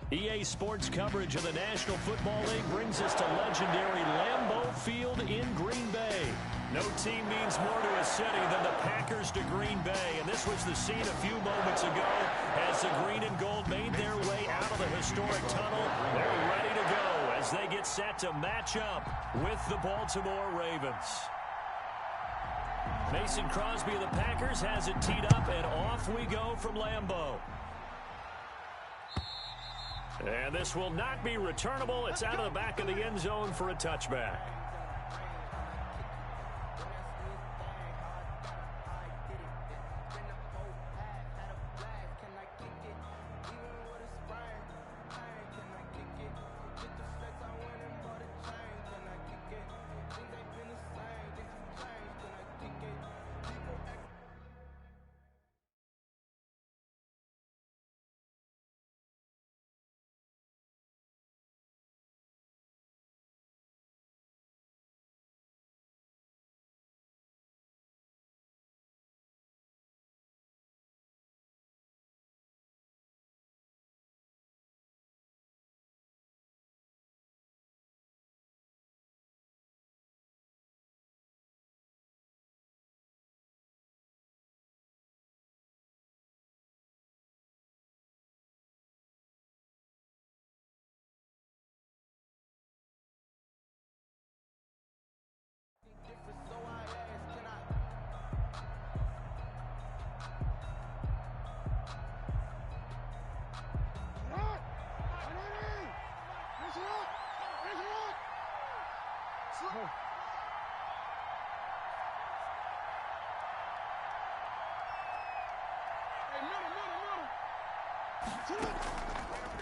EA Sports coverage of the National Football League brings us to legendary Lambeau Field in Green Bay. No team means more to a city than the Packers to Green Bay, and this was the scene a few moments ago as the green and gold made their way out of the historic tunnel. They're ready to go as they get set to match up with the Baltimore Ravens. Mason Crosby of the Packers has it teed up, and off we go from Lambeau. And this will not be returnable. It's out of the back of the end zone for a touchback.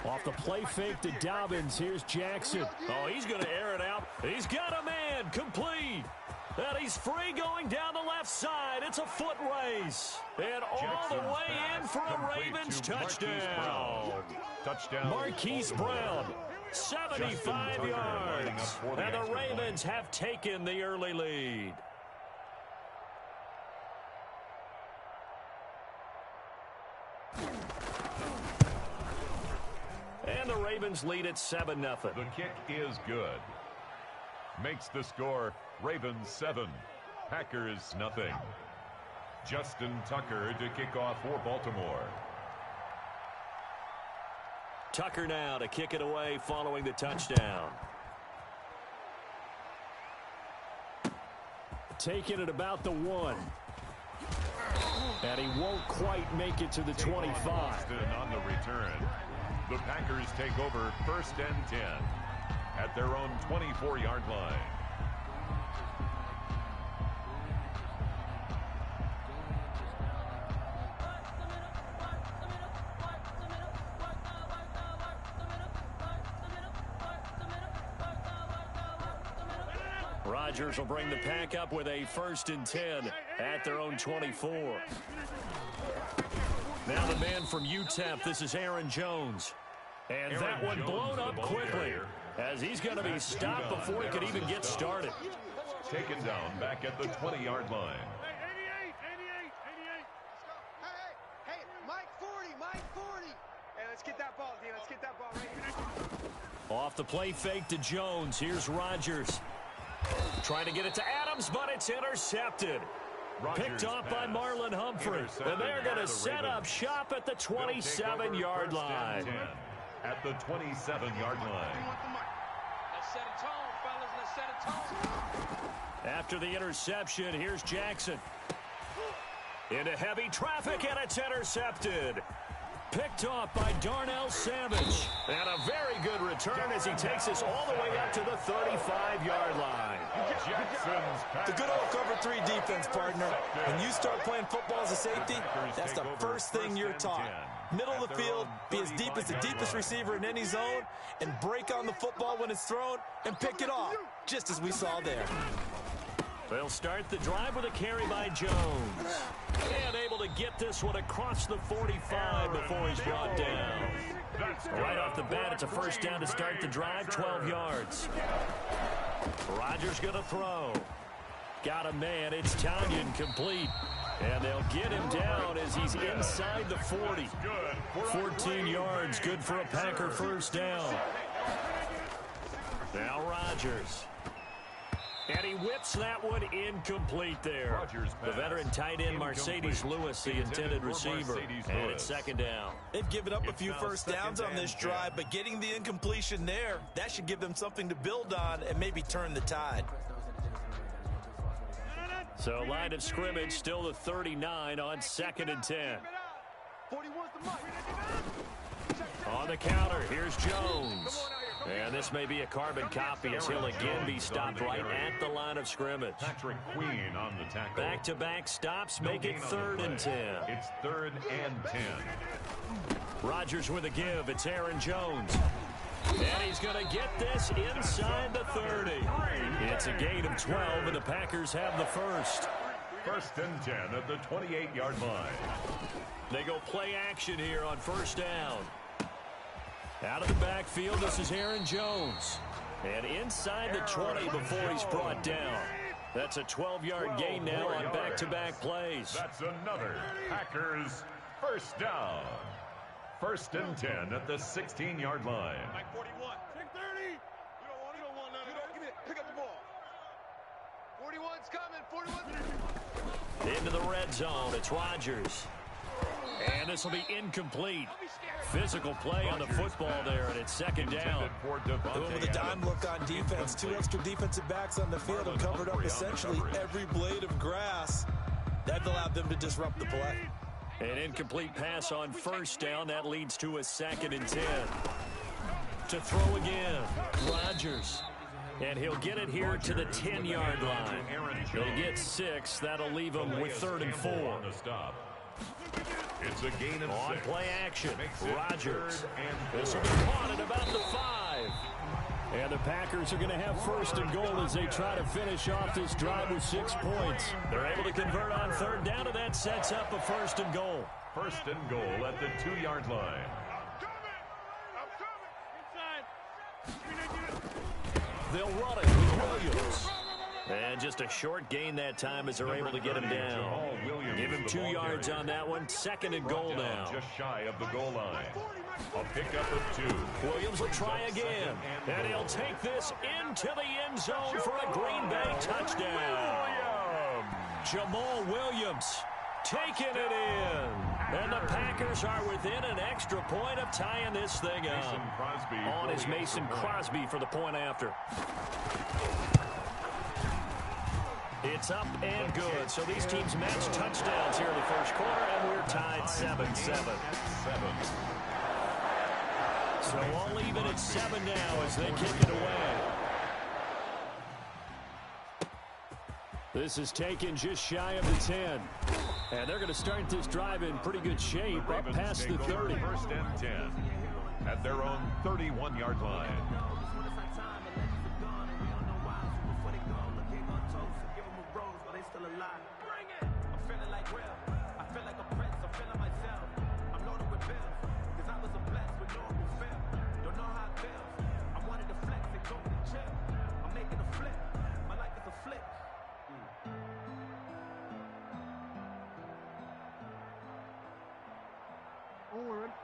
Off the play fake to Dobbins. Here's Jackson. Oh, he's going to air it out. He's got a man. Complete. And he's free going down the left side. It's a foot race. And all the way in for a Ravens touchdown. Marquise Brown, 75 yards. And the Ravens have taken the early lead. And the Ravens lead at 7-0. The kick is good. Makes the score Ravens 7, Packers nothing. Justin Tucker to kick off for Baltimore. Tucker now to kick it away following the touchdown. Taking it about the 1. And he won't quite make it to the 25. On the return. The Packers take over 1st and 10 at their own 24-yard line. Rodgers will bring the pack up with a 1st and 10 at their own 24. Now the man from UTEP, this is Aaron Jones. And that one blown up quickly as he's going to be stopped before he could even get started. Taken down back at the 20-yard line. Hey, Mike 40. Hey, let's get that ball, D. Let's get that ball right here. Off the play fake to Jones. Here's Rodgers. Trying to get it to Adams, but it's intercepted. Picked off by Marlon Humphrey. And they're going to set up shop at the 27-yard line. At the 27-yard line. Let's set a tone, fellas. Let's set a tone. After the interception, here's Jackson. Into heavy traffic, and it's intercepted. Picked off by Darnell Savage. And a very good return as he takes us all the way up to the 35-yard line. The good old cover 3 defense, partner. When you start playing football as a safety, that's the first thing you're taught. Middle of the field, be as deep as the deepest receiver in any zone, and break on the football when it's thrown and pick it off, just as we saw there. They'll start the drive with a carry by Jones. And able to get this one across the 45 before he's brought down. Right off the bat, it's a 1st down to start the drive, 12 yards. Rodgers going to throw. Got a man. It's Tanyan complete. And they'll get him down as he's inside the 40. 14 yards, good for a Packer first down. Now Rodgers. And he whips that one incomplete there. The veteran tight end Mercedes Lewis, the intended receiver. And it's second down. They've given up a few first downs on this drive, but getting the incompletion there, that should give them something to build on and maybe turn the tide. So line of scrimmage still the 39 on 2nd and 10. On the counter, here's Jones. And this may be a carbon copy as he'll again be stopped right at the line of scrimmage. Patrick Queen on the tackle. Back-to-back stops make it 3rd and 10. It's 3rd and 10. Rodgers with a give. It's Aaron Jones. And he's going to get this inside the 30. It's a gain of 12, and the Packers have the first. 1st and 10 at the 28-yard line. They go play action here on first down. Out of the backfield, this is Aaron Jones. And inside the 20 before he's brought down. That's a 12-yard gain now on back-to-back plays. That's another Packers first down. 1st and 10 at the 16-yard line. Mike 41. 630. You don't want it. Give me it. Pick up the ball. 41's coming. 41. Into the red zone. It's Rodgers. And this will be incomplete. Physical play on the football there, and it's second down. Doing with a dime look on defense. 2 extra defensive backs on the field and covered up essentially every blade of grass. That allowed them to disrupt the play. An incomplete pass on first down. That leads to a 2nd and 10. To throw again, Rodgers. And he'll get it here to the 10-yard line. They get 6. That'll leave them with 3rd and 4. It's a gain of on 6. play action, Rodgers. This will be caught at about the 5. And the Packers are going to have 1st and goal as they try to finish off this drive with 6 points. They're able to convert on 3rd down, and that sets up a 1st and goal. 1st and goal at the 2-yard line. They'll run it with Williams. And just a short gain that time as they're able to get him down. Give him 2 yards on that one. 2nd and goal now. Just shy of the goal line. A pickup of 2. Williams will try again. And he'll take this into the end zone for a Green Bay touchdown. Jamal Williams taking it in. And the Packers are within an extra point of tying this thing up. On is Mason Crosby for the point after. It's up and good. So these teams match touchdowns here in the first quarter, and we're tied 7-7. So all even at 7 now as they kick it away. This is taken just shy of the 10. And they're going to start this drive in pretty good shape up past the 30. 1st and 10 at their own 31-yard line.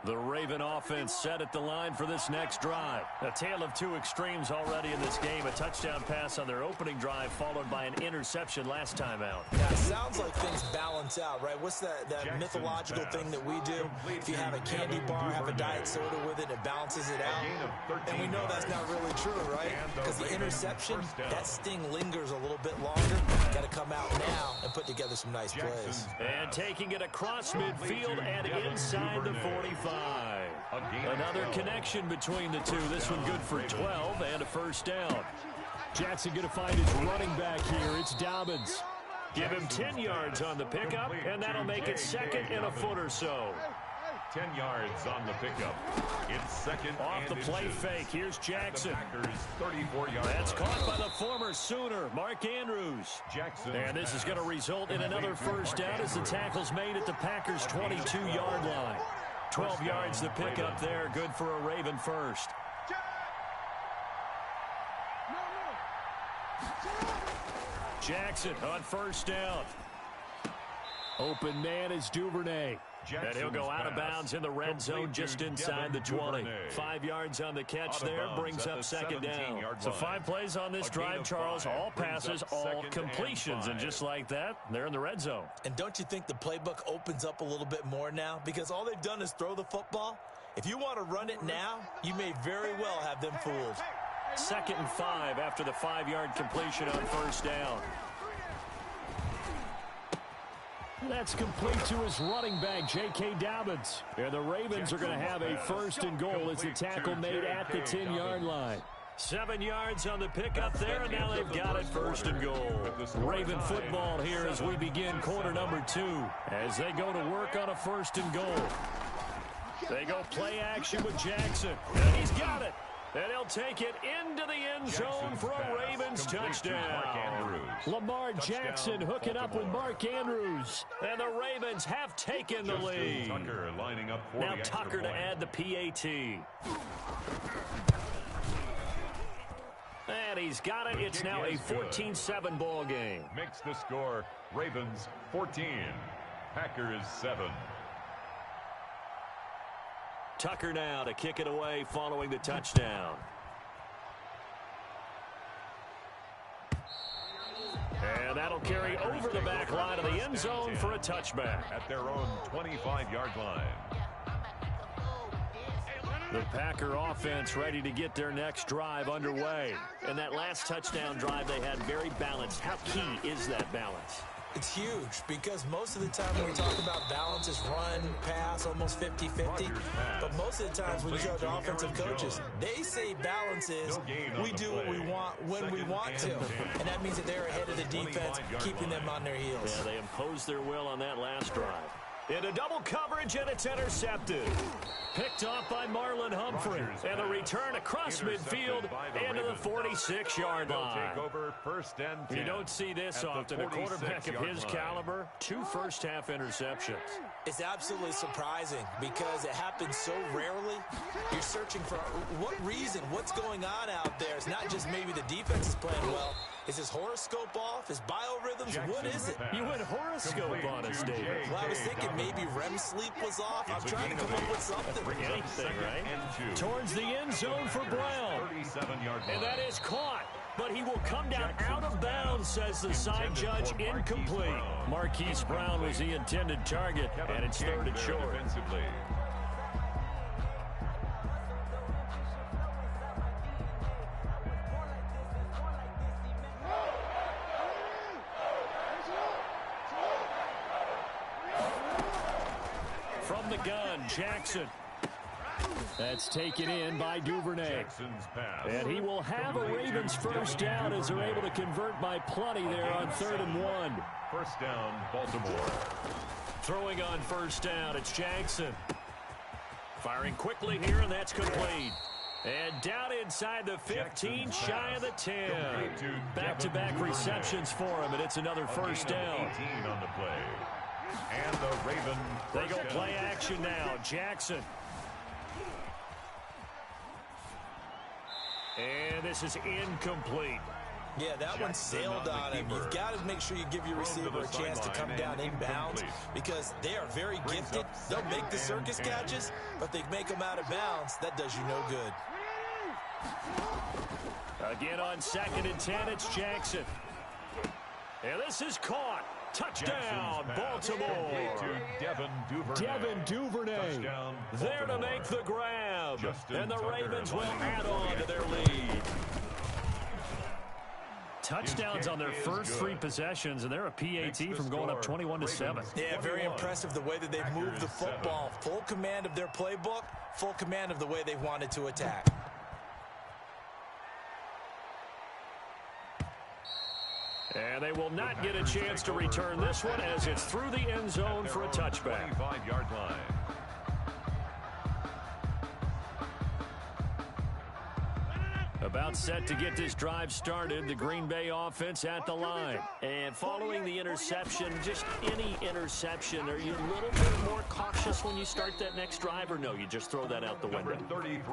The Raven offense set at the line for this next drive. A tale of 2 extremes already in this game. A touchdown pass on their opening drive followed by an interception last time out. Yeah, it sounds like things balance out, right? What's that mythological thing that we do? If you have a candy bar, have a diet soda with it, it balances it out. And we know that's not really true, right? Because the interception, that sting lingers a little bit longer. Got to come out now and put together some nice plays. And taking it across midfield and inside the 45. Another connection between the two. This one good for 12 and a first down. Jackson going to find his running back here. It's Dobbins. Give him 10 yards on the pickup, and that'll make it 2nd and a foot or so. 10 yards on the pickup. It's 2nd off the play fake. Here's Jackson. That's caught by the former Sooner, Mark Andrews. Jackson. And this is going to result in another first down as the tackle's made at the Packers' 22-yard line. 12 yards the pickup there. Good for a Raven first. Jackson on first down. Open man is Duvernay. And he'll go out of bounds in the red zone just inside the 20. 5 yards on the catch there, brings up second down. So 5 plays on this drive, Charles. All passes, all completions. And just like that, they're in the red zone. And don't you think the playbook opens up a little bit more now? Because all they've done is throw the football. If you want to run it now, you may very well have them fooled. 2nd and 5 after the 5-yard completion on first down. That's complete to his running back, J.K. Dobbins. And the Ravens are going to have a 1st and goal as the tackle made at the 10-yard line. 7 yards on the pickup there, and now they've got it 1st and goal. Raven football here as we begin quarter number 2. As they go to work on a 1st and goal. They go play action with Jackson. And he's got it. And he'll take it into the end zone for a Ravens touchdown. Lamar Jackson hooking up with Mark Andrews. And the Ravens have taken the lead. Now Tucker to add the PAT. And he's got it. It's now a 14-7 ball game. Makes the score Ravens 14. Packers 7. Tucker now to kick it away following the touchdown. And that'll carry over the back line of the end zone for a touchback. At their own 25-yard line. The Packer offense ready to get their next drive underway. And that last touchdown drive they had very balanced. How key is that balance? It's huge because most of the time when we talk about balance, it's run, pass, almost 50-50. But most of the times when you talk to offensive coaches, they say balance is we do what we want when we want to. And that means that they're ahead of the defense, keeping them on their heels. Yeah, they imposed their will on that last drive. Into double coverage, and it's intercepted. Picked off by Marlon Humphrey. And the return across midfield into the 46-yard line. You don't see this often. A quarterback of his caliber, 2 first-half interceptions. It's absolutely surprising because it happens so rarely. You're searching for what reason, what's going on out there. It's not just maybe the defense is playing well. Is his horoscope off? His biorhythms? What is it? You went horoscope on us, David. Well, I was thinking maybe REM sleep was off. I'm trying to come up with something. Anything, right? Towards the end zone for Brown. And that is caught. But he will come down out of bounds, says the side judge. Incomplete. Marquise Brown was the intended target, and it's 3rd and short. From the gun, Jackson. That's taken in by Duvernay. And he will have a Ravens first down as they're able to convert by plenty there on 3rd and 1. First down, Baltimore. Throwing on first down, it's Jackson. Firing quickly here, and that's complete. And down inside the 15, shy of the 10. Back-to-back receptions for him, and it's another first down. 18 on the play. And the Ravens. They go play action now. Jackson. And this is incomplete. Yeah, that one sailed on him. You've got to make sure you give your receiver a chance to come down inbounds because they are very gifted. They'll make the circus catches, but they make them out of bounds. That does you no good. Again on 2nd and 10, it's Jackson. And this is caught. Touchdown, Baltimore. Devin Duvernay there to make the grab. And the Ravens will add on to their lead. Touchdowns on their first 3 possessions, and they're a PAT from going up 21-7. Yeah, very impressive the way that they've moved the football. Full command of their playbook, full command of the way they've wanted to attack. And they will not get a chance to return this one as it's through the end zone for a touchback. 25-yard line. About set to get this drive started, the Green Bay offense at the line. And following the interception, just any interception, are you a little bit more cautious when you start that next drive, or no, you just throw that out the window?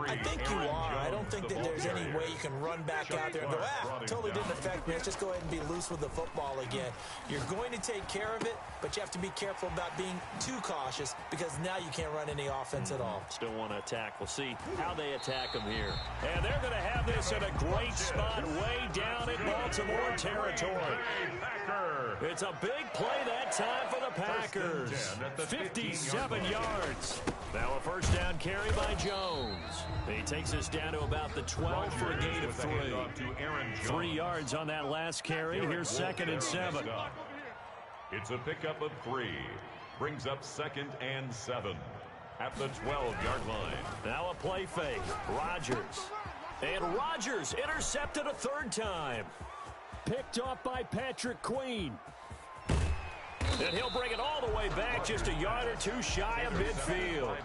I think you are. I don't think that there's any way you can run back out there and go, totally didn't affect me. Let's just go ahead and be loose with the football again. You're going to take care of it, but you have to be careful about being too cautious because now you can't run any offense at all. Still want to attack. We'll see how they attack them here. And they're going to have this in a great spot way down in Baltimore territory. It's a big play that time for the Packers. 57 yards. Now a first down carry by Jones. He takes us down to about the 12 for a gain of 3. 3 yards on that last carry. Here's 2nd and 7. It's a pickup of 3. Brings up 2nd and 7 at the 12-yard line. Now a play fake. Rodgers. And Rodgers intercepted a 3rd time. Picked off by Patrick Queen. And he'll bring it all the way back just a yard or 2 shy of midfield.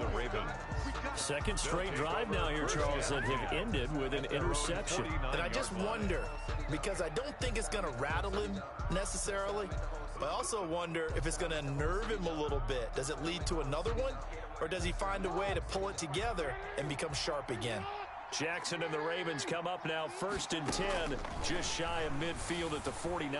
Second straight drive now here, Charles, that have ended with an interception. And I just wonder, because I don't think it's going to rattle him necessarily, but I also wonder if it's going to unnerve him a little bit. Does it lead to another one, or does he find a way to pull it together and become sharp again? Jackson and the Ravens come up now 1st and 10, just shy of midfield at the 49.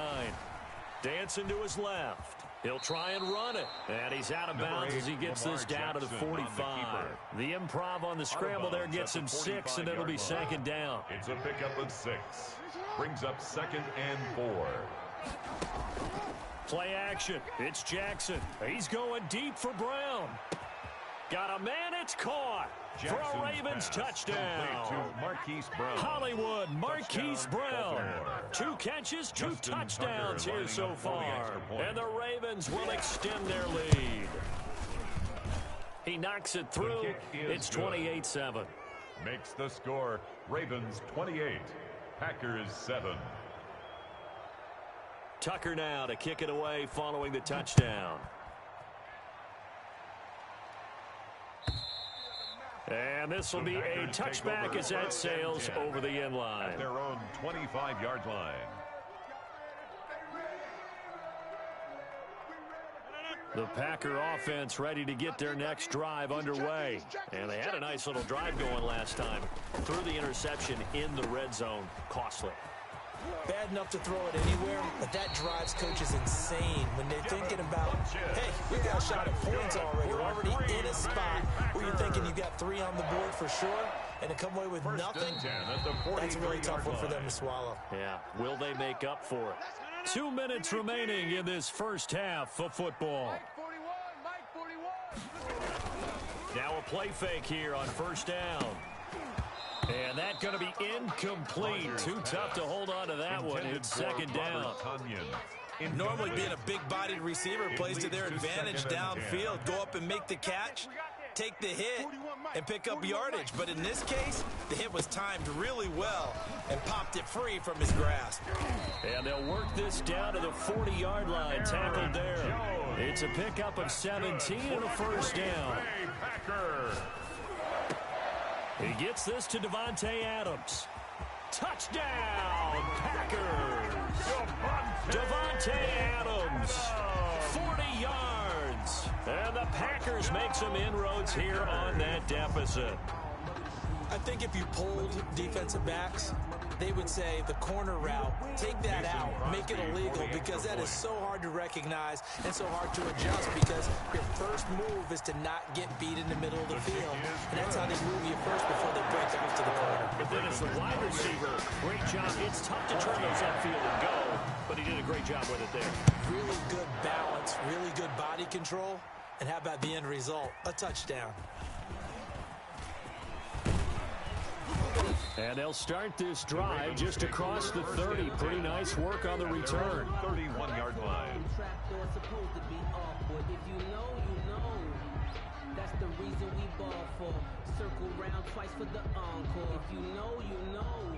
Dancing to his left. He'll try and run it. And he's out of bounds as he gets this down to the 45. The improv on the scramble there gets him 6, and it'll be 2nd down. It's a pickup of 6. Brings up 2nd and 4. Play action. It's Jackson. He's going deep for Brown. Got a man, it's caught. For a Ravens touchdown. Hollywood, Marquise Brown. 2 catches, 2 touchdowns here so far. And the Ravens will extend their lead. He knocks it through. It's 28-7. Makes the score Ravens 28, Packers 7. Tucker now to kick it away following the touchdown. And this will be a touchback as that sails over the end line. At their own 25-yard line. The Packer offense ready to get their next drive underway. And they had a nice little drive going last time. Threw the interception in the red zone. Costly. Bad enough to throw it anywhere, but that drives coaches insane when they're thinking about, hey, we got a shot at points already. We're already in a spot where you're thinking you got 3 on the board for sure, and to come away with nothing, that's a really tough one for them to swallow. Yeah, will they make up for it? 2 minutes remaining in this first half of football. Now a play fake here on first down. And that's going to be incomplete. Too tough to hold on to that one. It's 2nd down. Normally being a big-bodied receiver plays to their advantage downfield. Go up and make the catch, take the hit, and pick up yardage. But in this case, the hit was timed really well and popped it free from his grasp. And they'll work this down to the 40-yard line. Tackled there. It's a pickup of 17 and a first down. He gets this to Devontae Adams. Touchdown, Packers! Devontae Adams, 40 yards. And the Packers make some inroads here on that deficit. I think if you polled defensive backs, they would say the corner route, take that out, make it illegal, because that is so hard to recognize and so hard to adjust, because your first move is to not get beat in the middle of the field. And that's how they move you first before they break out to the corner. But then as the wide receiver, great job. It's tough to turn those upfield and go, but he did a great job with it there. Really good balance, really good body control. And how about the end result? A touchdown. And they'll start this drive just across the 30. Pretty nice work on the return. 31-yard line. That's the reason we ball for. Circle round twice for the encore. If you know, you know.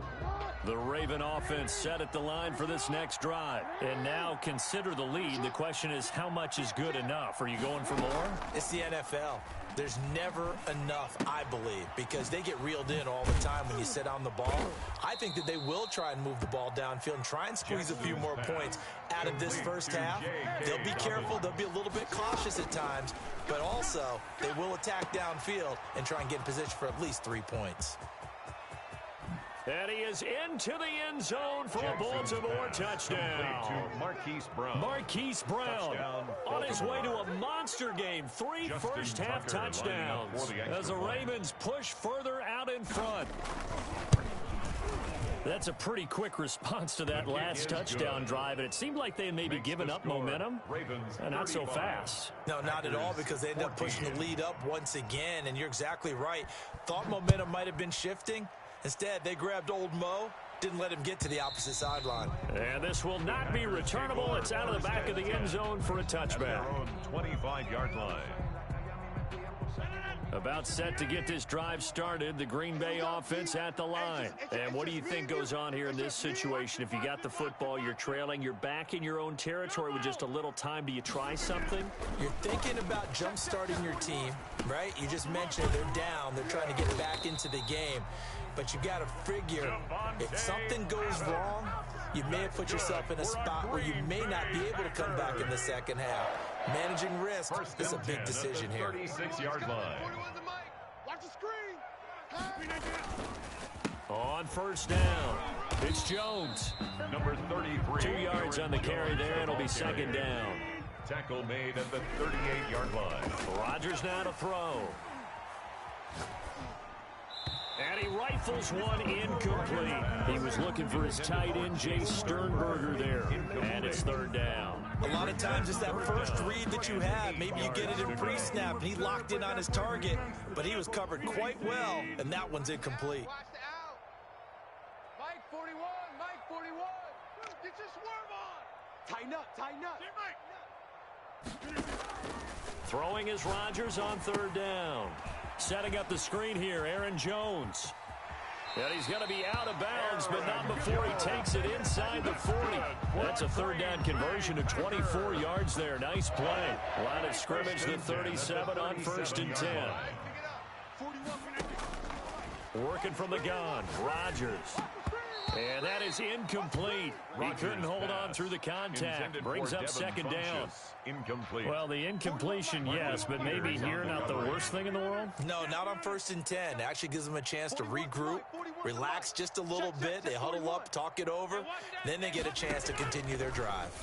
The Raven offense set at the line for this next drive. And now consider the lead. The question is, how much is good enough? Are you going for more? It's the NFL. There's never enough, I believe, because they get reeled in all the time when you sit on the ball. I think that they will try and move the ball downfield and try and squeeze a few more points out of this first half. They'll be careful. They'll be a little bit cautious at times, but also they will attack downfield and try and get in position for at least 3 points. And he is into the end zone for a Baltimore touchdown. Marquise Brown. Marquise Brown on his way to a monster game. 3 first-half touchdowns as the Ravens push further out in front. That's a pretty quick response to that last touchdown drive, and it seemed like they had maybe given up momentum. Not so fast. No, not at all, because they ended up pushing the lead up once again, and you're exactly right. Thought momentum might have been shifting. Instead, they grabbed old Mo, didn't let him get to the opposite sideline. And this will not be returnable. It's out of the back of the end zone for a touchback. 25-yard line. About set to get this drive started, the Green Bay offense at the line. And what do you think goes on here in this situation? If you got the football, you're trailing, you're back in your own territory with just a little time. Do you try something? You're thinking about jump-starting your team, right? You just mentioned they're down. They're trying to get back into the game. But you got to figure, if something goes wrong, you may have put yourself in a spot where you may not be able to come back in the second half. Managing risk is a big decision here. 36-yard line. Watch the screen. On first down, it's Jones. Number 33. 2 yards on the carry there. It'll be second down. Tackle made at the 38-yard line. Rodgers now to throw. And he rifles one incomplete. He was looking for his tight end, Jay Sternberger there. And it's third down. A lot of times it's that first read that you have. Maybe you get it in pre-snap, and he locked in on his target, but he was covered quite well, and that one's incomplete. Watch the out. Mike 41, Mike 41. Get your swerve on. Tighten up. Throwing is Rodgers on third down. Setting up the screen here, Aaron Jones. And he's going to be out of bounds, but not before he takes it inside the 40. That's a third down conversion of 24 yards there. Nice play. Line of scrimmage, the 37 on first and 10. Working from the gun, Rodgers. And that is incomplete. He couldn't hold on through the contact. Brings up second down. Incomplete. Well, the incompletion, yes, but maybe here not the worst thing in the world? No, not on first and 10. It actually gives them a chance to regroup, relax just a little bit. They huddle up, talk it over. Then they get a chance to continue their drive.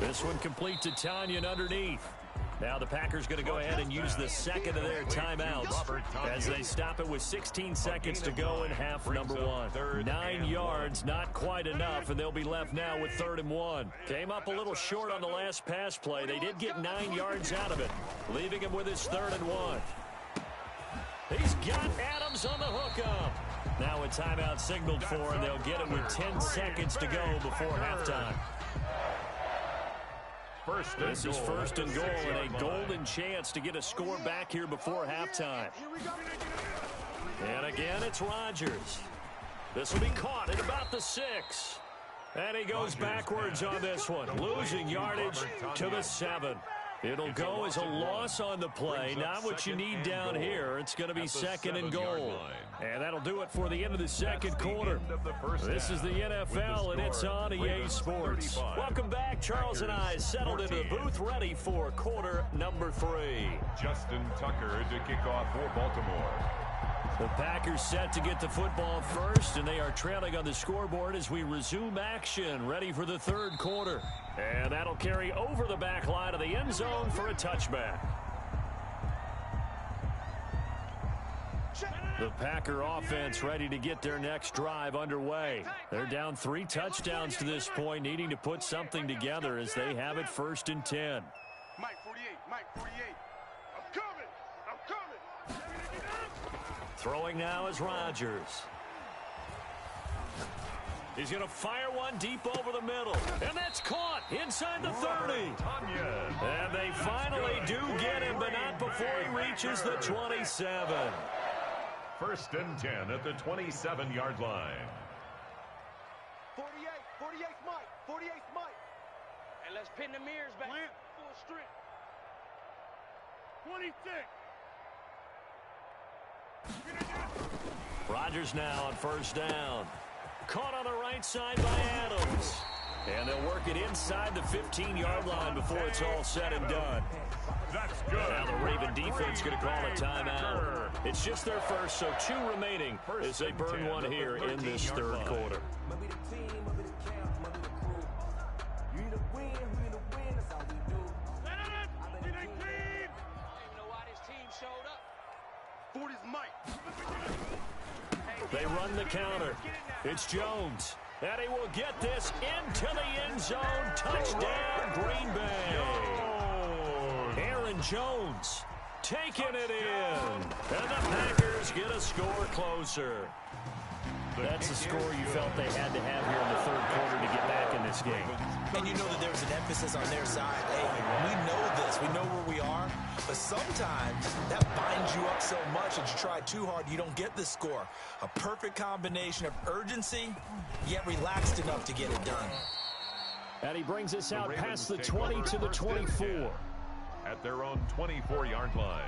This one complete to Tanyan underneath. Now the Packers going to go ahead and use the second of their timeouts as they stop it with 16 seconds to go in half number one. 9 yards, not quite enough, and they'll be left now with 3rd and 1. Came up a little short on the last pass play. They did get 9 yards out of it, leaving him with his 3rd and 1. He's got Adams on the hookup. Now a timeout signaled for, and they'll get it with 10 seconds to go before halftime. This is first and goal, and a golden chance to get a score back here before halftime. And again, it's Rodgers. This will be caught at about the 6. And he goes backwards on this one, losing yardage to the 7. It'll go as a loss on the play. Not what you need down here. It's going to be second and goal. And that'll do it for the end of the second quarter. This is the NFL, and it's on EA Sports. Welcome back. Charles and I settled into the booth, ready for quarter number 3. Justin Tucker to kick off for Baltimore. The Packers set to get the football first, and they are trailing on the scoreboard as we resume action, ready for the third quarter. And that'll carry over the back line of the end zone for a touchback. The Packer offense ready to get their next drive underway. They're down 3 touchdowns to this point, needing to put something together as they have it 1st and 10. Mike 48, Mike 48. I'm coming. Throwing now is Rodgers. He's going to fire one deep over the middle. And that's caught inside the 30. And they finally do get him, but not before he reaches the 27. First and 10 at the 27-yard line. 48 Mike. 48 Mike. And let's pin the mirrors back. Plant. Full strength. 26. Rodgers now on first down. Caught on the right side by Adams. And they'll work it inside the 15-yard line before it's all said and done. That's good. Now the Raven defense going to call a timeout. It's just their first, so 2 remaining as they burn one here in this third quarter. They run the counter. It's Jones. And he will get this into the end zone. Touchdown, Green Bay. Aaron Jones taking it in. And the Packers get a score closer. That's the score you felt they had to have here in the third quarter to get back in this game. And you know that there was an emphasis on their side. Hey, we know this. We know where we are. But sometimes that binds you up so much that you try too hard, you don't get the score. A perfect combination of urgency, yet relaxed enough to get it done. And he brings us out past the 20 to the 24. At their own 24-yard line.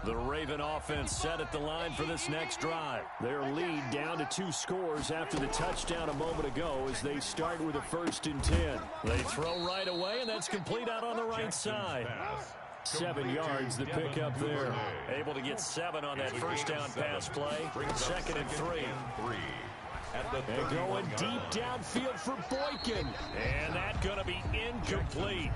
The Raven offense set at the line for this next drive. Their lead down to 2 scores after the touchdown a moment ago as they start with a 1st and 10. They throw right away, and that's complete out on the right side. 7 yards the pick up there. Able to get 7 on that first down pass play. 2nd and 3. And going deep downfield for Boykin. And that's going to be incomplete.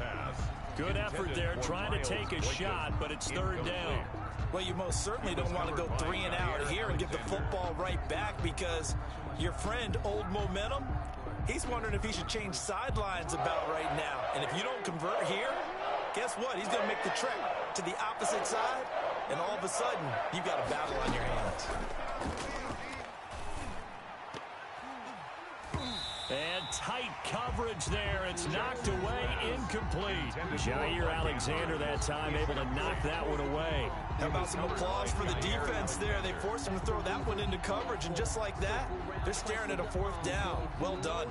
Good effort there trying to take a shot, but it's 3rd down. Well, you most certainly don't want to go 3 and out here and give the football right back because your friend, Old Momentum, he's wondering if he should change sidelines about right now. And if you don't convert here, guess what? He's going to make the trek to the opposite side, and all of a sudden, you've got a battle on your hands. And tight coverage there. It's knocked away, incomplete. Jair Alexander that time able to knock that one away. How about some applause for the defense there? They forced him to throw that one into coverage, and just like that, they're staring at a 4th down. Well done.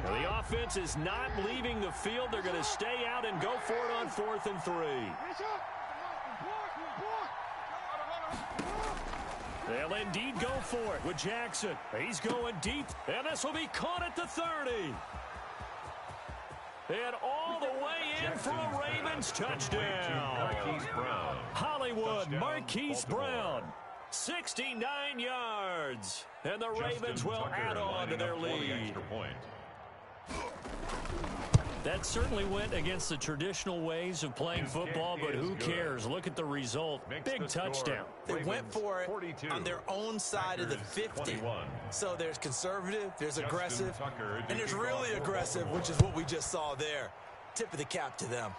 Well, the offense is not leaving the field. They're going to stay out and go for it on 4th and 3. They'll indeed go for it with Jackson. He's going deep, and this will be caught at the 30. And all the way in for a Ravens touchdown. Hollywood Marquise Brown, 69 yards. And the Ravens will add on to their lead. That certainly went against the traditional ways of playing football, but who cares? Look at the result. Big touchdown. They went for it on their own side of the 50. So there's conservative, there's aggressive, and there's really aggressive, which is what we just saw there. Tip of the cap to them.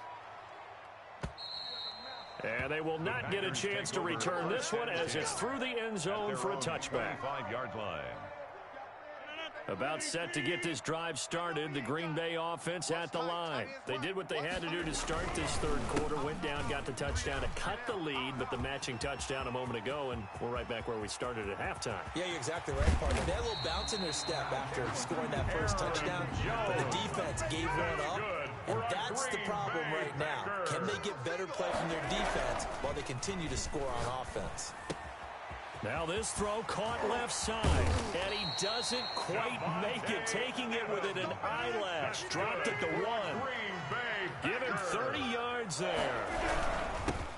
And they will not get a chance to return this one as it's through the end zone for a touchback. 5-yard line. About set to get this drive started, the Green Bay offense at the line. They did what they had to do to start this third quarter, went down, got the touchdown to cut the lead, but the matching touchdown a moment ago, and we're right back where we started at halftime. Yeah, you're exactly right, partner. They had a little bounce in their step after scoring that first touchdown, but the defense gave one up, and that's the problem right now. Can they get better play from their defense while they continue to score on offense? Now this throw caught left side, and he doesn't quite make it, taking it within an eyelash. Dropped it to 1. Give him 30 yards there.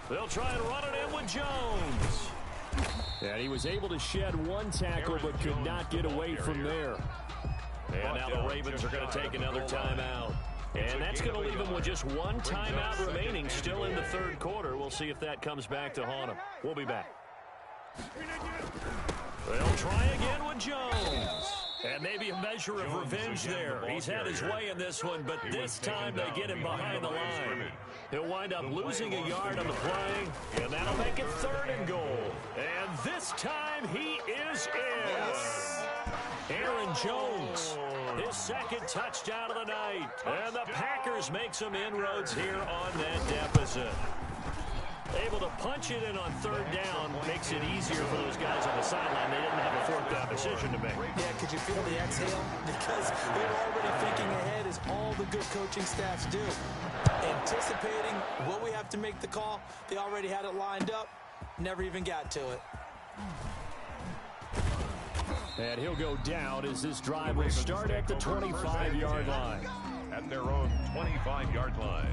They'll try and run it in with Jones. And he was able to shed 1 tackle, but could not get away from there. And now the Ravens are going to take another timeout. And that's going to leave them with just 1 timeout remaining still in the third quarter. We'll see if that comes back to haunt them. We'll be back. They'll try again with Jones. And maybe a measure of revenge there. He's had his way in this one, but this time they get him behind the line. He'll wind up losing a yard on the play, and that'll make it 3rd and goal. And this time he is in. Aaron Jones, his 2nd touchdown of the night. And the Packers make some inroads here on that deficit. Able to punch it in on 3rd down makes it easier for those guys on the sideline. They didn't have a 4th down decision to make. Yeah, could you feel the exhale? Because they were already thinking ahead, as all the good coaching staffs do. Anticipating, will we have to make the call? They already had it lined up. Never even got to it. And he'll go down as this drive will start at the 25-yard line. At their own 25-yard line.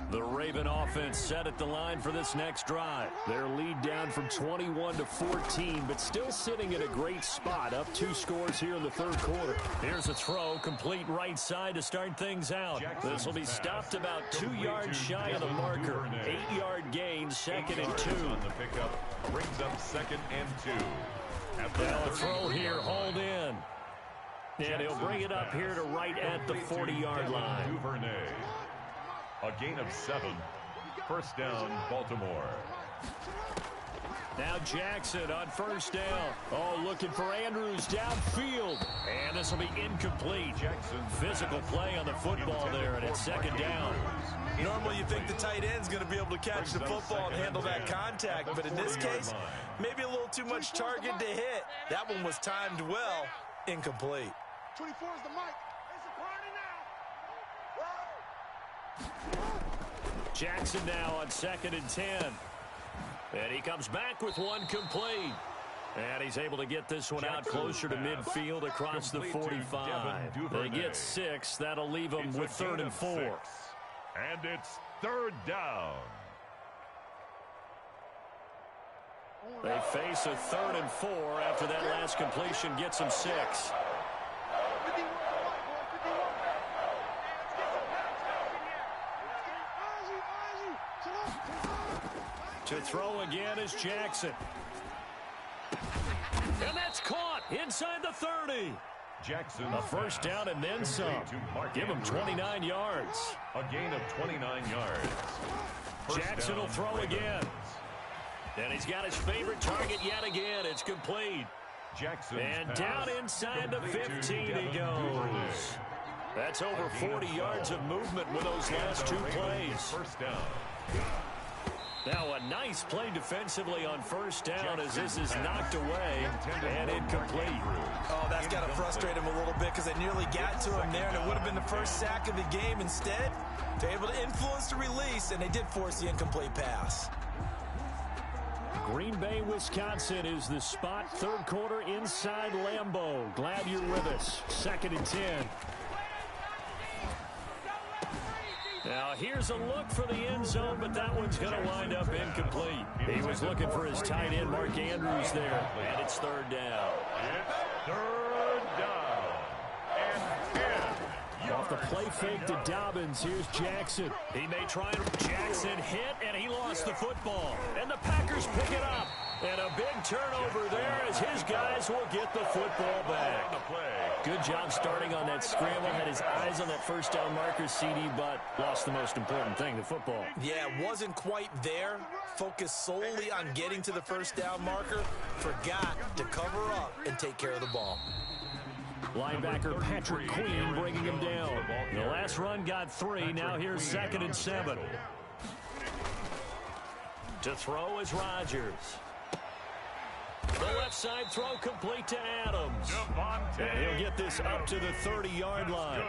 The Raven offense set at the line for this next drive. Their lead down from 21 to 14, but still sitting in a great spot, up 2 scores here in the 3rd quarter. Here's a throw, complete right side to start things out. This will be stopped about 2 yards shy of the marker. 8-yard gain, 2nd and 2. On the pickup brings up 2nd and 2. Now a throw here, hauled in. And he'll bring it up here to right at the 40-yard line. A gain of 7. 1st down, Baltimore. Now Jackson on 1st down. Oh, looking for Andrews downfield. And this will be incomplete. Jackson. Physical play on the football there, and it's 2nd down. Normally you think the tight end's going to be able to catch the football and handle that contact, but in this case, maybe a little too much target to hit. That one was timed well. Incomplete. 24 is the mic. It's a party now. Jackson now on 2nd and 10. And he comes back with one complete. And he's able to get this one out closer to midfield across the 45. They get 6. That'll leave them with 3rd and 4. And it's 3rd down. They face a 3rd and 4 after that last completion gets them 6. To throw again is Jackson. And that's caught inside the 30. Jackson. A 1st down and then some. Give him 29 yards. A gain of 29 yards. Jackson will throw again. And he's got his favorite target yet again. It's complete. Jackson. And down inside the 15 he goes. That's over 40 yards of movement with those last 2 plays. 1st down. Now a nice play defensively on 1st down as this is knocked away and incomplete. Oh, that's got to frustrate him a little bit because they nearly got to him there, and it would have been the 1st sack of the game. Instead, they're able to influence the release, and they did force the incomplete pass. Green Bay, Wisconsin is the spot. 3rd quarter inside Lambeau. Glad you're with us. 2nd and 10. Now here's a look for the end zone, but that one's going to wind up incomplete. He was looking for his tight end, Mark Andrews, there. And it's 3rd down. It's 3rd down. And 10. Off the play fake to Dobbins. Here's Jackson. He may try and Jackson hit, and he lost the football. And the Packers pick it up. And a big turnover there as his guys will get the football back. Good job starting on that scramble. Had his eyes on that 1st down marker, CD, but lost the most important thing, the football. Yeah, wasn't quite there. Focused solely on getting to the 1st down marker. Forgot to cover up and take care of the ball. Linebacker Patrick Queen bringing him down. The last run got 3. Now here's 2nd and 7. To throw is Rodgers. The left side throw complete to Adams. And he'll get this up to the 30-yard line.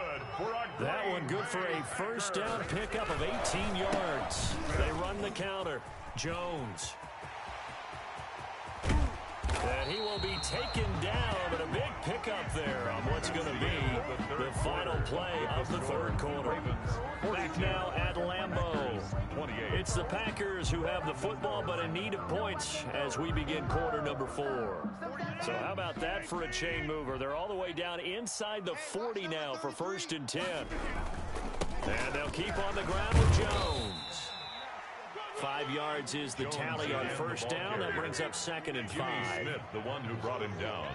That one good for a 1st down pickup of 18 yards. They run the counter. Jones. And he will be taken down, but a big pickup there on what's going to be the final play of the 3rd quarter. Back now at Lambeau. It's the Packers who have the football, but in need of points as we begin quarter number 4. So how about that for a chain mover? They're all the way down inside the 40 now for 1st and 10. And they'll keep on the ground with Jones. 5 yards is the tally on 1st down. That brings up 2nd and 5. Jimmy Smith, the one who brought him down.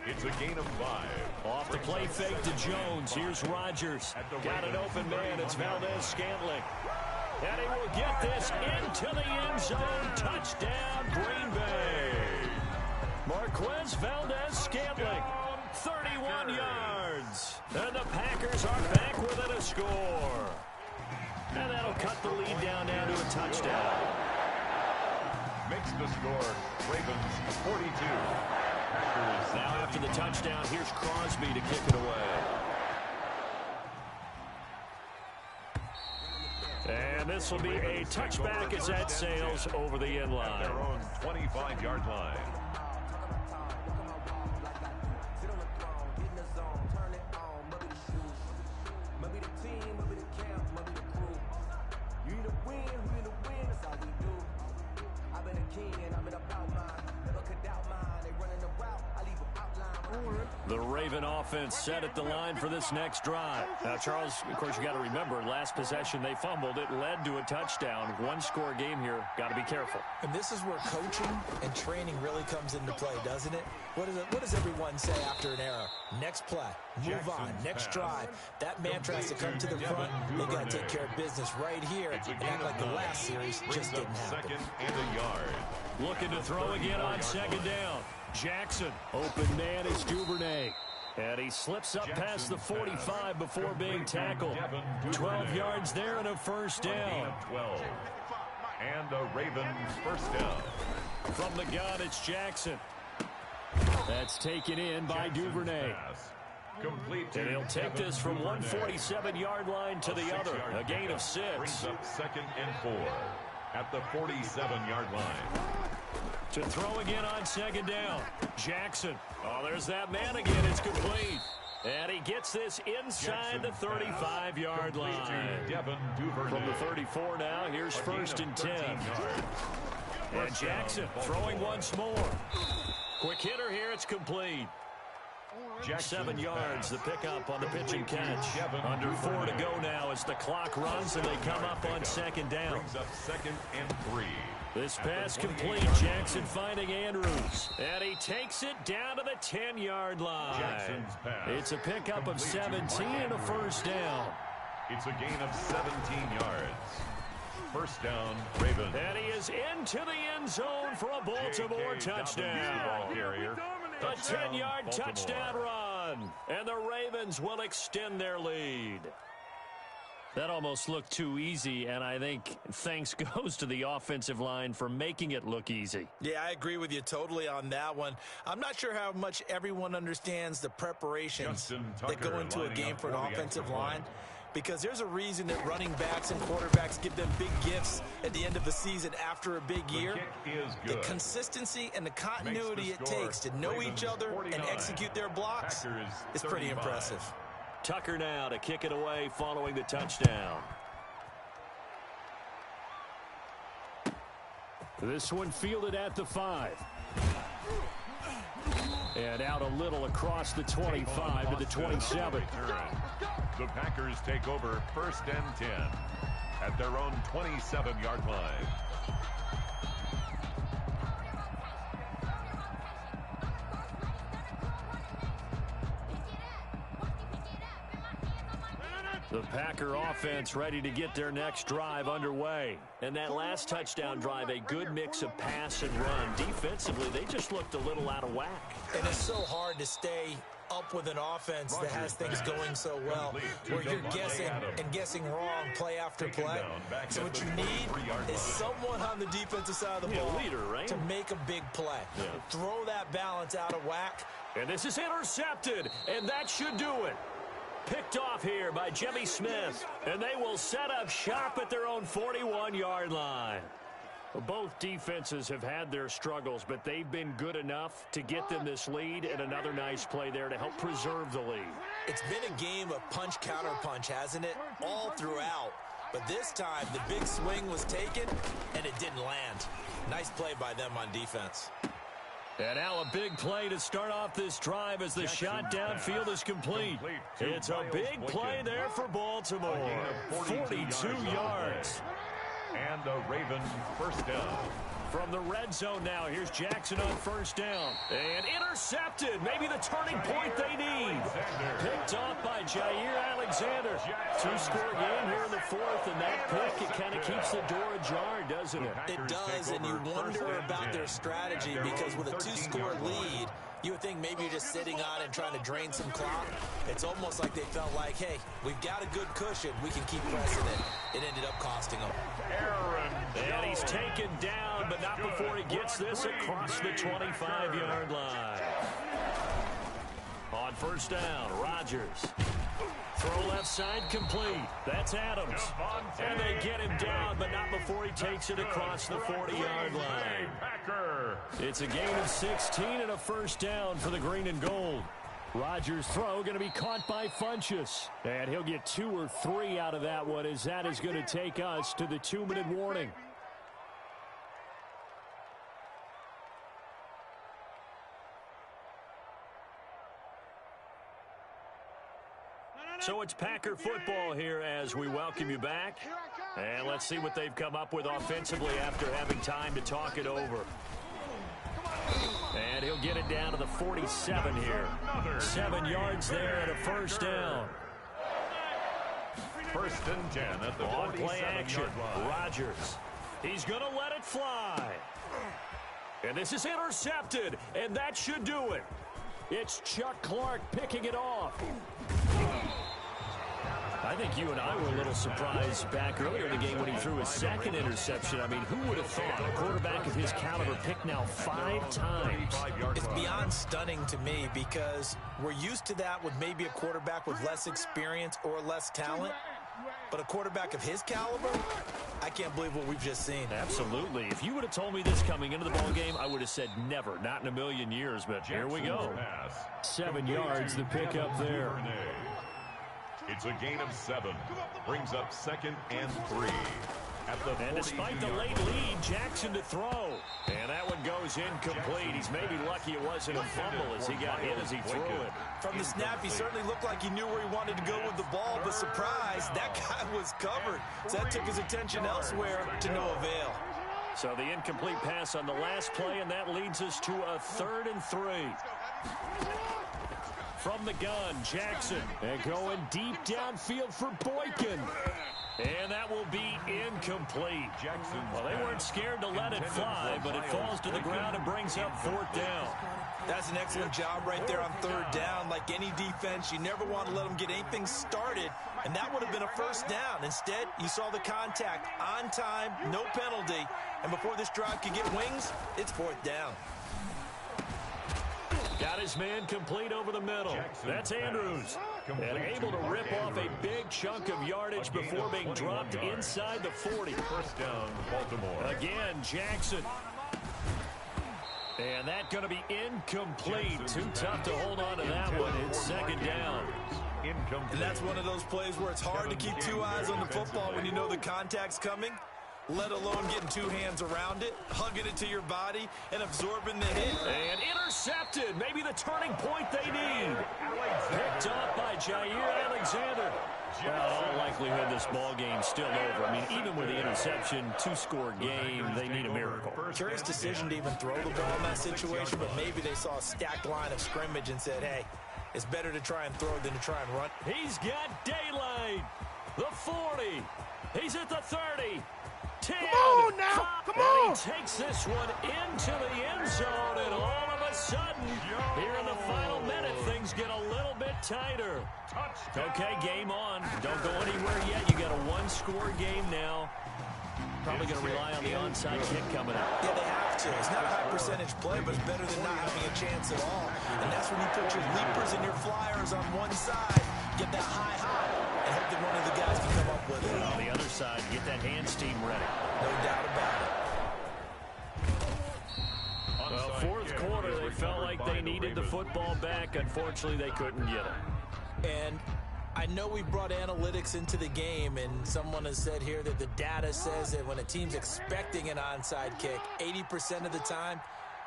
It's a gain of 5. Off the play fake to Jones. Here's Rodgers. Got an open man. It's Valdez-Scantling. And he will get this into the end zone. Touchdown, Green Bay. Marquez Valdez-Scantling, 31 yards. And the Packers are back within a score. And that'll cut the lead down now to a touchdown. Makes the score Ravens 42. Packers now after the touchdown, here's Crosby to kick it away. And this will be a touchback as that sails over the end line. At their own 25-yard line. The Raven offense set at the line for this next drive. Now, Charles, of course, you got to remember, last possession they fumbled. It led to a touchdown. One-score game here. Got to be careful. And this is where coaching and training really comes into play, doesn't it? What does everyone say after an error? Next play, move on, next drive. That mantra has to come to the front. They got to take care of business right here and act like the last series just didn't happen. 2nd and a yard. Looking to throw again on 2nd down. Jackson, open man is Duvernay. And he slips up past the 45 before being tackled. 12 yards there and a 1st down. 12. And a Ravens 1st down. From the gun, it's Jackson. That's taken in by Duvernay. Complete. And he'll take this from 147-yard line to the other. A gain of 6. Brings up 2nd and 4 at the 47-yard line. To throw again on 2nd down. Jackson. Oh, there's that man again. It's complete. And he gets this inside the 35-yard line. From the 34 now, here's 1st and 10. And Jackson throwing once more. Quick hitter here. It's complete. 7 yards, the pickup on the pitch and catch. Under 4 to go now as the clock runs and they come up on 2nd down. Brings up 2nd and 3. This pass complete. Jackson finding Andrews. And he takes it down to the 10-yard line. Jackson's pass. It's a pickup of 17 and a 1st down. It's a gain of 17 yards. 1st down, Ravens. And he is into the end zone for a Baltimore touchdown. A 10-yard touchdown run. And the Ravens will extend their lead. That almost looked too easy, and I think thanks goes to the offensive line for making it look easy. Yeah, I agree with you totally on that one. I'm not sure how much everyone understands the preparations that go into a game for an offensive line, because there's a reason that running backs and quarterbacks give them big gifts at the end of the season after a big year. The consistency and the continuity it takes to know each other and execute their blocks is pretty impressive. Tucker now to kick it away following the touchdown. This one fielded at the 5. And out a little across the 25 to the 27. The Packers take over 1st and 10 at their own 27-yard line. The Packer offense ready to get their next drive underway. And that last touchdown drive, a good mix of pass and run. Defensively, they just looked a little out of whack. And it's so hard to stay up with an offense that has things going so well, where you're guessing and guessing wrong play after play. So what you need is someone on the defensive side of the ball to make a big play. Throw that balance out of whack. And this is intercepted, and that should do it. Picked off here by Jimmy Smith, and they will set up shop at their own 41-yard line. Both defenses have had their struggles, but they've been good enough to get them this lead, and another nice play there to help preserve the lead. It's been a game of punch-counter-punch, hasn't it? All throughout. But this time, the big swing was taken, and it didn't land. Nice play by them on defense. And now a big play to start off this drive as the shot downfield is complete. It's a big play there for Baltimore. 42 yards. And a Raven first down. From the red zone now, here's Jackson on first down. And intercepted. Maybe the turning point they need. Picked off by Jair Alexander. Two-score game here in the fourth, and that pick, it kind of keeps the door ajar, doesn't it? It does, and you wonder about their strategy because with a two-score lead, you would think maybe you're just sitting on and trying to drain some clock. It's almost like they felt like, hey, we've got a good cushion. We can keep pressing it. It ended up costing them. And he's taken down, but not before he gets this across the 25-yard line. On first down, Rodgers. Throw left side complete. That's Adams. And they get him down, but not before he takes it across the 40-yard line. It's a gain of 16 and a first down for the green and gold. Rodgers' throw going to be caught by Funchess. And he'll get 2 or 3 out of that one as that is going to take us to the 2-minute warning. So it's Packer football here as we welcome you back. And let's see what they've come up with offensively after having time to talk it over. And he'll get it down to the 47 here. 7 yards there and a first down. First and 10 at the on play action. line. Rodgers. He's going to let it fly. And this is intercepted, and that should do it. It's Chuck Clark picking it off. I think you and I were a little surprised back earlier in the game when he threw his second interception. I mean, who would have thought a quarterback of his caliber picked now 5 times? It's beyond stunning to me because we're used to that with maybe a quarterback with less experience or less talent. But a quarterback of his caliber, I can't believe what we've just seen. Absolutely. If you would have told me this coming into the ball game, I would have said never, not in a million years. But here we go. 7 yards, the pickup there. It's a gain of 7. Brings up 2nd and 3. And despite the late lead, Jackson to throw. And that one goes incomplete. He's maybe lucky it wasn't a fumble as he got hit as he threw it. From the snap, he certainly looked like he knew where he wanted to go with the ball, but surprise, that guy was covered. So that took his attention elsewhere to no avail. So the incomplete pass on the last play, and that leads us to a 3rd and 3. From the gun, Jackson. And going deep downfield for Boykin. And that will be incomplete. Jackson. Well, they weren't scared to let it fly, but it falls to the ground and brings up 4th down. That's an excellent job right there on 3rd down. Like any defense, you never want to let them get anything started, and that would have been a first down. Instead, you saw the contact on time, no penalty, and before this drive could get wings, it's 4th down. Got his man complete over the middle. That's Andrews. And able to rip off a big chunk of yardage before being dropped inside the 40. First down, Baltimore. Again, Jackson. And that going to be incomplete. Too tough to hold on to that one. It's 2nd down. And that's one of those plays where it's hard to keep 2 eyes on the football when you know the contact's coming, let alone getting 2 hands around it, hugging it to your body, and absorbing the hit. And intercepted. Maybe the turning point they need. Picked up by Jair Alexander. Well, in all likelihood, this ball game's still over. I mean, even with the interception, 2-score game, they need a miracle. Curious decision to even throw the ball in that situation, but maybe they saw a stacked line of scrimmage and said, hey, it's better to try and throw than to try and run. He's got daylight. The 40. He's at the 30. 10. Come on now. Come on. And he takes this one into the end zone, and all of a sudden, here in the final minute, things get a little bit tighter. Okay, game on. Don't go anywhere yet. You got a 1-score game now. Probably going to rely on the onside kick coming up. Yeah, they have to. It's not a high percentage play, but it's better than not having a chance at all. And that's when you put your leapers and your flyers on one side, get that high, and hope that one of the guys can come up with it. On the other side, get that hands team ready. No doubt about it. Well, 4th quarter, they felt like they needed the football back. Unfortunately, they couldn't get it. And I know we brought analytics into the game, and someone has said here that the data says that when a team's expecting an onside kick, 80% of the time,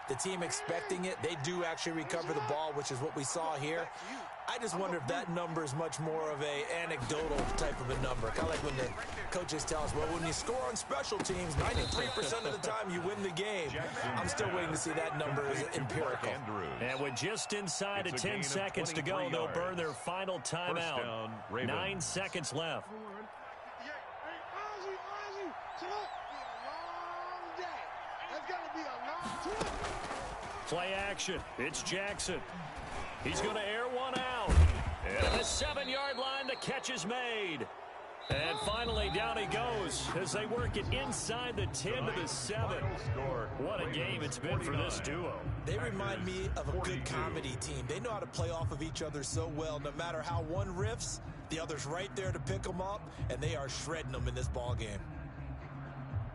the team expecting it, they do actually recover the ball, which is what we saw here. I just wonder if that number is much more of a anecdotal type of a number. Kind of like when the coaches tell us, well, when you score on special teams, 93% of the time you win the game. I'm still waiting to see that number is empirical. And with just inside of 10 seconds to go, they'll burn their final timeout. 9 seconds left. Play action. It's Jackson. He's going to air one out. And at the 7-yard line, the catch is made. And finally, down he goes as they work it inside the 10 to the 7. What a game it's been for this duo. They remind me of a good comedy team. They know how to play off of each other so well. No matter how one riffs, the other's right there to pick them up, and they are shredding them in this ball game.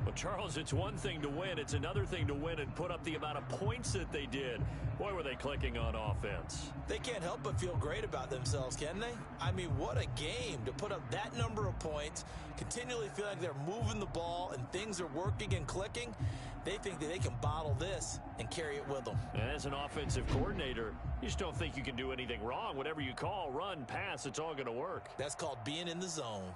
Well, Charles, it's one thing to win. It's another thing to win and put up the amount of points that they did. Boy, were they clicking on offense. They can't help but feel great about themselves, can they? I mean, what a game to put up that number of points, continually feel like they're moving the ball and things are working and clicking. They think that they can bottle this and carry it with them. And as an offensive coordinator, you just don't think you can do anything wrong. Whatever you call, run, pass, it's all going to work. That's called being in the zone.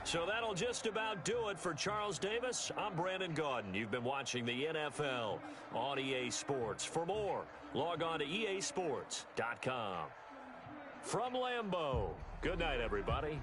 So that'll just about do it for Charles Davis. I'm Brandon Gaudin. You've been watching the NFL on EA Sports. For more, log on to easports.com. From Lambeau, good night, everybody.